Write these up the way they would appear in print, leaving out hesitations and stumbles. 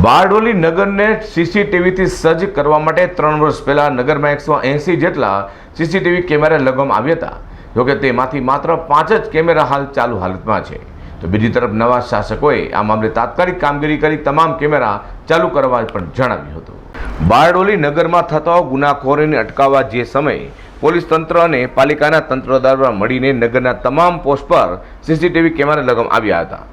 બારડોલી નગરને સીસીટીવીથી સજ્જ કરવા માટે 3 વર્ષ પહેલાં નગરમાં 180 જેટલા સીસીટીવી કેમેરા લગાવવામાં આવ્યા હતા. જોકે તેમાંથી માત્ર 5 જ કેમેરા હાલ ચાલુ હાલતમાં છે. તો બીજી તરફ નવા શાસકોએ આ મામલે તાત્કાલિક કામગીરી કરી તમામ કેમેરા ચાલુ કરવા પણ જણાવ્યું હતું. બારડોલી નગરમાં થતો ગુનાખોરીને અટકાવવા જે સમયે પોલીસ તંત્ર અને પાલિકાના તંત્ર દ્વારા મળીને નગરના તમામ પોસ્ટ પર સીસીટીવી કેમેરા લગાવવામાં આવ્યા હતા.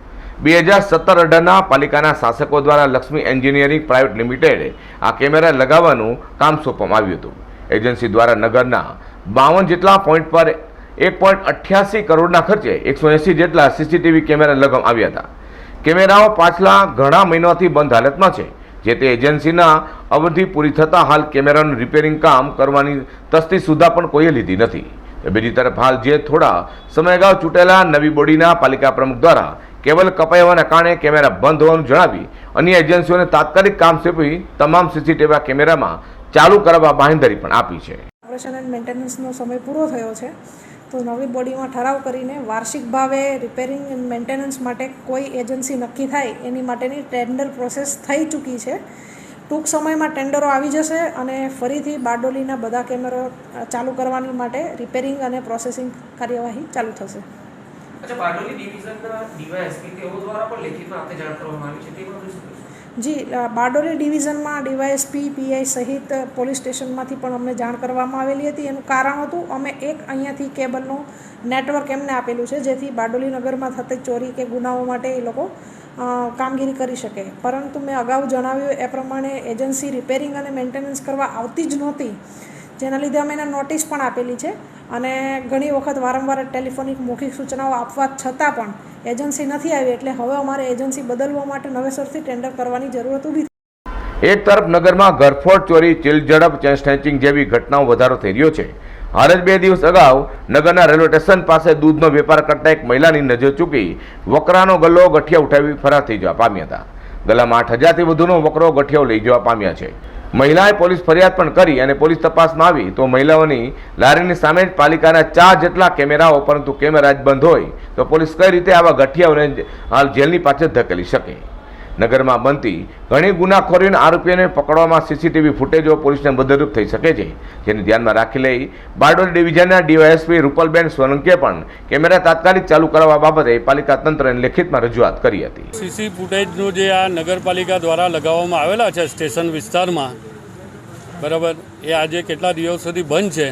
2017-18ના પાલિકાના શાસકો દ્વારા લક્ષ્મી એન્જિનિયરિંગ પ્રાઇવેટ લિમિટેડ આ કેમેરા લગાવવાનું કામ સોંપવામાં આવ્યું હતું. એજન્સી દ્વારા નગરના 52 જેટલા પોઈન્ટ પર 1.88 કરોડના ખર્ચે 180 જેટલા સીસીટીવી કેમેરા લગાવવામાં આવ્યા હતા. કેમેરાઓ પાછલા ઘણા મહિનાથી બંધ હાલતમાં છે. જે તે એજન્સીના અવધિ પૂરી થતાં હાલ કેમેરાનું રિપેરિંગ કામ કરવાની તસ્દી સુધા પણ કોઈએ લીધી નથી. બીજી તરફ હાલ જે થોડા સમય અગાઉ ચૂંટેલા નવી બોડીના પાલિકા પ્રમુખ દ્વારા કેબલ કપાઈ હોવાના કારણે કેમેરા બંધ હોવાનું જણાવી અન્ય એજન્સીઓને તાત્કાલિક કામ સોંપી તમામ સીસીટીવી કેમેરામાં ચાલુ કરવા બાંહેધરી પણ આપી છે. ઓપરેશન એન્ડ મેન્ટેનન્સનો સમય પૂરો થયો છે, તો નવી બોડીમાં ઠરાવ કરીને વાર્ષિક ભાવે રિપેરિંગ એન્ડ મેન્ટેનન્સ માટે કોઈ એજન્સી નક્કી થાય એની માટેની ટેન્ડર પ્રોસેસ થઈ ચૂકી છે. ટૂંક સમયમાં ટેન્ડરો આવી જશે અને ફરીથી બારડોલીના બધા કેમેરા ચાલુ કરવાની માટે રિપેરિંગ અને પ્રોસેસિંગ કાર્યવાહી ચાલુ થશે. अच्छा, बारडोली डिवीजनના ડીવાયએસપી તેઓ દ્વારા પણ લેખિતમાં આપને જાણ કરવામાં આવી છે, તે બધું શું? જી, બારડોલી ડિવિઝનમાં ડીવાયએસપી પીઆઈ સહિત પોલીસ સ્ટેશનમાંથી પણ અમને જાણ કરવામાં આવેલી હતી. એનું કારણ હતું અમે અહીંયાથી કેબલનું નેટવર્ક એમને આપેલું છે, જેથી બારડોલી નગરમાં થતી ચોરી કે ગુનાઓ માટે એ લોકો કામગીરી કરી શકે. પરંતુ મેં અગાઉ જણાવ્યું એ પ્રમાણે એજન્સી રિપેરિંગ અને મેન્ટેનન્સ કરવા આવતી જ નહોતી, જેના લીધે અમે એને નોટિસ પણ આપેલી છે અને ઘણી વખત વારંવાર ટેલિફોનિક મૌખિક સૂચનાઓ આપવા છતાં પણ એજન્સી નથી આવી. એટલે હવે અમારે એજન્સી બદલવા માટે નવેસરથી ટેન્ડર કરવાની જરૂરત ઊભી થઈ. એક તરફ નગરમાં ઘરફોડ ચોરી, ચીલઝડપ, ચેન સ્નેચિંગ જેવી ઘટનાઓ વધારો થઈ રહ્યો છે. હાલ જ 2 દિવસ અગાઉ નગરના રેલવે સ્ટેશન પાસે દૂધનો વેપાર કરતા એક મહિલાની નજર ચૂકી વકરાનો ગલ્લો ગઠિયા ઉઠાવી ફરાર થઈ જવા પામ્યા હતા. ગલ્લામાં 8,000થી વધુનો વકરો ગઠિયાઓ લઈ જવા પામ્યા છે. મહિલાએ પોલીસ ફરિયાદ પણ કરી અને પોલીસ તપાસમાં આવી તો મહિલાઓની લારીની સામે જ પાલિકાના 4 જેટલા કેમેરાઓ, પરંતુ કેમેરા જ બંધ હોય તો પોલીસ કઈ રીતે આવા ગઠિયાઓને હાલ જેલની પાછળ ધકેલી શકે? નગરમાં બનતી ઘણી ગુનાખોરીના આરોપીઓને પકડવામાં સીસીટીવી ફૂટેજો પોલીસને મદદરૂપ થઈ શકે છે, જેને ધ્યાનમાં રાખી લઈ બારડોલી ડિવિઝનના ડીવાયએસપી રૂપલબેન સોલંકીએ પણ કેમેરા તાત્કાલિક ચાલુ કરવા બાબતે પાલિકા તંત્રને લેખિતમાં રજૂઆત કરી હતી. સીસી ફૂટેજનું જે આ નગરપાલિકા દ્વારા લગાવવામાં આવેલા છે સ્ટેશન વિસ્તારમાં, બરાબર, એ આજે કેટલા દિવસ સુધી બંધ છે.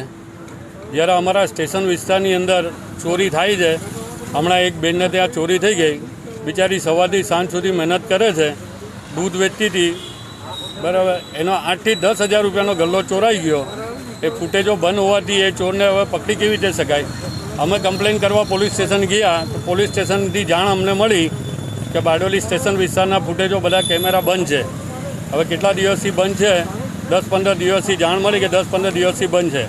જ્યારે અમારા સ્ટેશન વિસ્તારની અંદર ચોરી થાય છે, હમણાં એક બેનને ત્યાં ચોરી થઈ ગઈ, બિચારી સવારથી સાંજ સુધી મહેનત કરે છે, દૂધ વેચતી હતી, બરાબર, એનો 8,000 થી 10,000 રૂપિયાનો ગલ્લો ચોરાઈ ગયો. એ ફૂટેજો બંધ હોવાથી એ ચોરને હવે પકડી કેવી રીતે શકાય? અમે કમ્પ્લેન કરવા પોલીસ સ્ટેશન ગયા તો પોલીસ સ્ટેશનથી જાણ અમને મળી કે બારડોલી સ્ટેશન વિસ્તારના ફૂટેજો બધા કેમેરા બંધ છે. હવે કેટલા દિવસથી બંધ છે? 10-15 દિવસથી જાણ મળી કે 10-15 દિવસથી બંધ છે.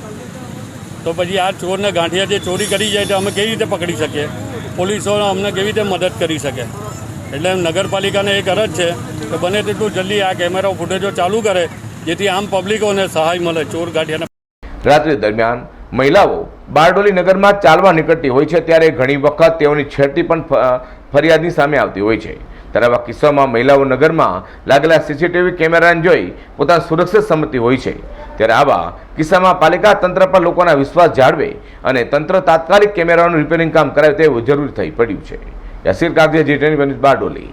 તો પછી આ ચોરને ગાંઠિયા જે ચોરી કરી જાય તો અમે કેવી રીતે પકડી શકીએ? પોલીસો અમને કેવી રીતે મદદ કરી શકે? એટલે નગરપાલિકાને એક અરજ છે કે બને તેટલું જલ્દી આ કેમેરા ફૂટેજો ચાલુ કરે, જેથી આમ પબ્લિકોને સહાય મળે ચોર ગાંઠિયાને. રાત્રિ દરમિયાન મહિલાઓ બારડોલી નગરમાં ચાલવા નીકળતી હોય છે, ત્યારે ઘણી વખત તેઓની છેડતી પણ ફરિયાદની સામે આવતી હોય છે. ત્યારે આવા કિસ્સામાં મહિલાઓ નગરમાં લાગેલા સીસીટીવી કેમેરાને જોઈ પોતાની સુરક્ષિત સમજતી હોય છે. ત્યારે આવા કિસ્સામાં પાલિકા તંત્ર પર લોકોના વિશ્વાસ જાળવે અને તંત્ર તાત્કાલિક કેમેરાનું રિપેરિંગ કામ કરાવે તેવું જરૂરી થઈ પડ્યું છે. યાસીર કાગઝી, જી10 બારડોલી.